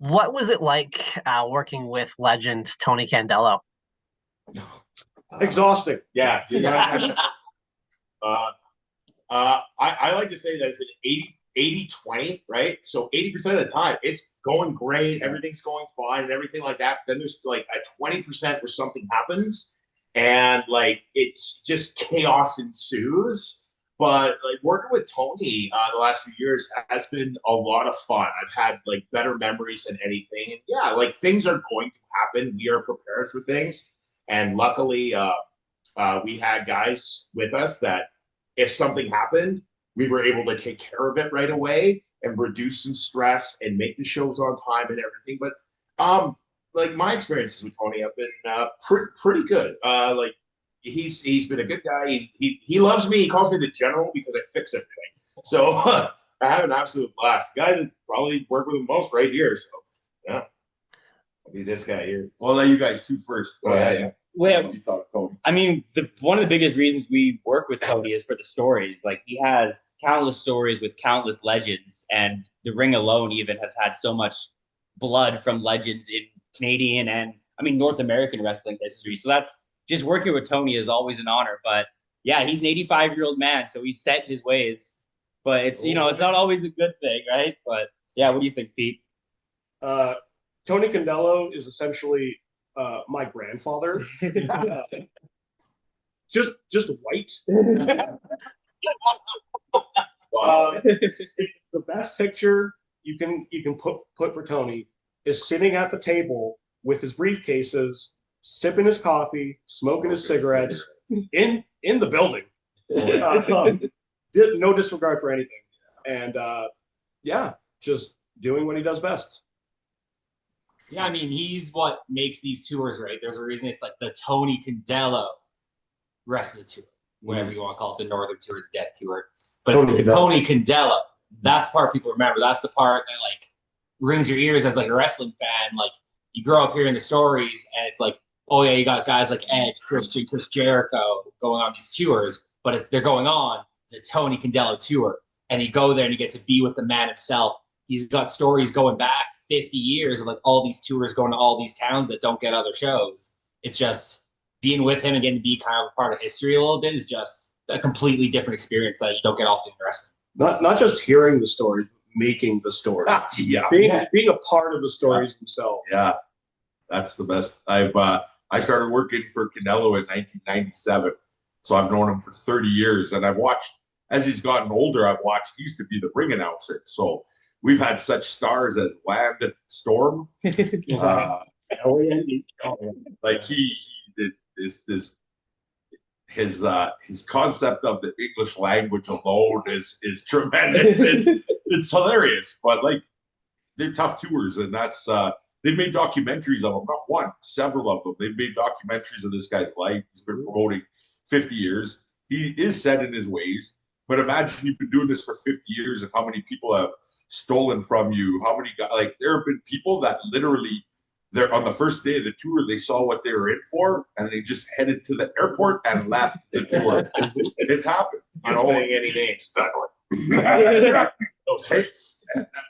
What was it like working with legend Tony Condello? Exhausting. Yeah. uh, I like to say that it's an 80-20, right? So 80% of the time, it's going great, everything's going fine, and everything like that. But then there's like a 20% where something happens, and like it's just chaos ensues. But like working with Tony the last few years has been a lot of fun. I've had like better memories than anything. And yeah, like things are going to happen. We are prepared for things. And luckily, we had guys with us that if something happened, we were able to take care of it right away and reduce some stress and make the shows on time and everything. But like my experiences with Tony have been pretty good. Like he's been a good guy. He loves me. He calls me the general because I fix everything. So I have an absolute blast. Guy that probably worked with him most right here. So yeah, I'll be this guy here. Well, I'll let you guys two first. Go ahead. Yeah. Well, You thought of Tony. I mean, one of the biggest reasons we work with Tony is for the stories. Like he has countless stories with countless legends, and the ring alone even has had so much blood from legends in Canadian and North American wrestling history. So that's just working with Tony is always an honor. But yeah, he's an 85-year-old man, so he's set in his ways. But it's it's not always a good thing, right? But yeah, what do you think, Pete? Tony Condello is essentially my grandfather. Just white. The best picture you can put for Tony is sitting at the table with his briefcases, sipping his coffee, smoking his cigarettes in the building. No disregard for anything, and yeah, just doing what he does best. Yeah, he's what makes these tours, right? There's a reason it's like the Tony Condello rest of the tour, whatever you want to call it, the Northern Tour, the Death Tour. But it's Tony Condello. That's the part people remember. That's the part that like rings your ears as like a wrestling fan. Like you grow up hearing the stories, and it's like, oh yeah, you got guys like Edge, Christian, Chris Jericho going on these tours, but they're going on the Tony Condello tour, and you go there and you get to be with the man himself. He's got stories going back 50 years of like all these tours going to all these towns that don't get other shows. It's just being with him and getting to be kind of a part of history a little bit is just a completely different experience that you don't get often in wrestling. Not just hearing the stories, but making the stories. Yeah. Being a part of the stories themselves. Yeah, that's the best. I started working for Canelo in 1997, so I've known him for 30 years, and I've watched as he's gotten older. He used to be the ring announcer, so we've had such stars as Land Storm. Like he did his concept of the English language alone is tremendous. It's hilarious, but like they're tough tours, and that's they've made documentaries of them, not one, several of them. They've made documentaries of this guy's life. He's been promoting 50 years. He is set in his ways, but imagine you've been doing this for 50 years and how many people have stolen from you. How many guys, like there have been people that literally they're on the first day of the tour, they saw what they were in for, and they just headed to the airport and left the tour. It's happened. I'm not saying any names.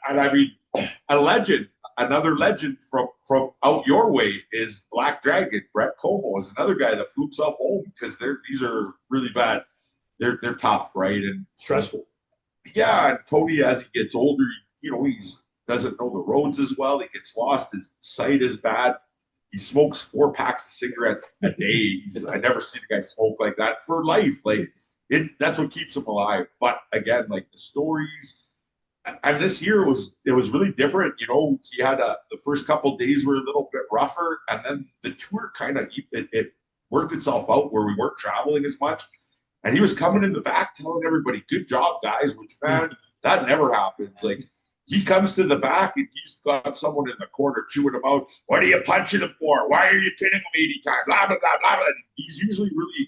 And a legend, another legend from out your way is Black Dragon. Brett Como is another guy that flew himself home because these are really bad. They're tough, right? And Stressful. Yeah, and Tony, as he gets older, he's doesn't know the roads as well. He gets lost. His sight is bad. He smokes 4 packs of cigarettes a day. I never seen a guy smoke like that for life. Like that's what keeps him alive. But again, like the stories, and this year it was really different. He had the first couple of days were a little bit rougher, and then the tour kind of it worked itself out where we weren't traveling as much. And he was coming in the back telling everybody, "Good job, guys," which, man, that never happens. Like, he comes to the back and he's got someone in the corner chewing him out. "What are you punching him for? Why are you pinning him 80 times? Blah, blah, blah, blah, blah." He's usually really,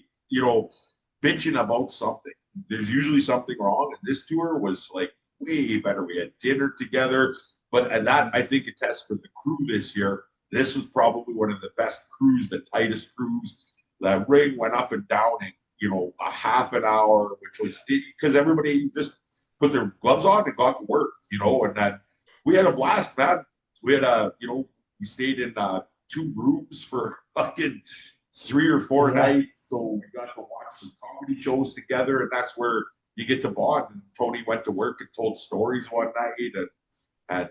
bitching about something. There's usually something wrong. And this tour was like way better. We had dinner together. And that, I think, attests for the crew this year. This was probably one of the best crews, the tightest crews. The ring went up and down in, a half an hour, which was because everybody just put their gloves on and got to work, and then we had a blast, man. We had we stayed in 2 rooms for fucking 3 or 4 nights. So we got to watch the comedy shows together, and that's where you get to bond. And Tony went to work and told stories one night, and had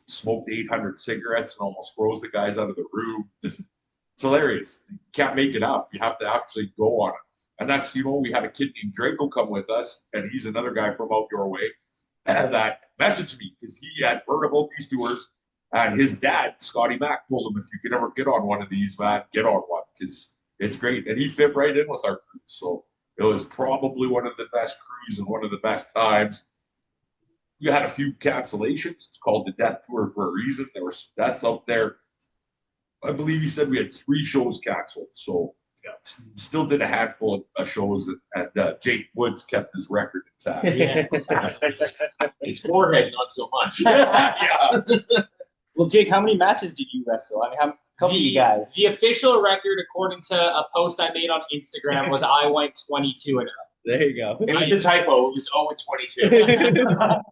smoked 800 cigarettes and almost froze the guys out of the room. It's hilarious. You can't make it up. You have to actually go on it. And that's, we had a kid named Draco come with us, and he's another guy from out your way, and that messaged me because he had heard about these tours. And his dad, Scotty Mack, told him, if you can ever get on one of these, man, get on one because it's great. And he fit right in with our crew. So it was probably one of the best crews and one of the best times. You had a few cancellations. It's called the Death Tour for a reason. There were some deaths out there. I believe he said we had 3 shows canceled. So still did a handful of shows, and Jake Woods kept his record intact. Yeah. His forehead, not so much. Yeah. Well, Jake, how many matches did you wrestle? I mean, how couple of you guys? The official record, according to a post I made on Instagram, was I went 22-0. There you go. It was a typo. It was 0-22.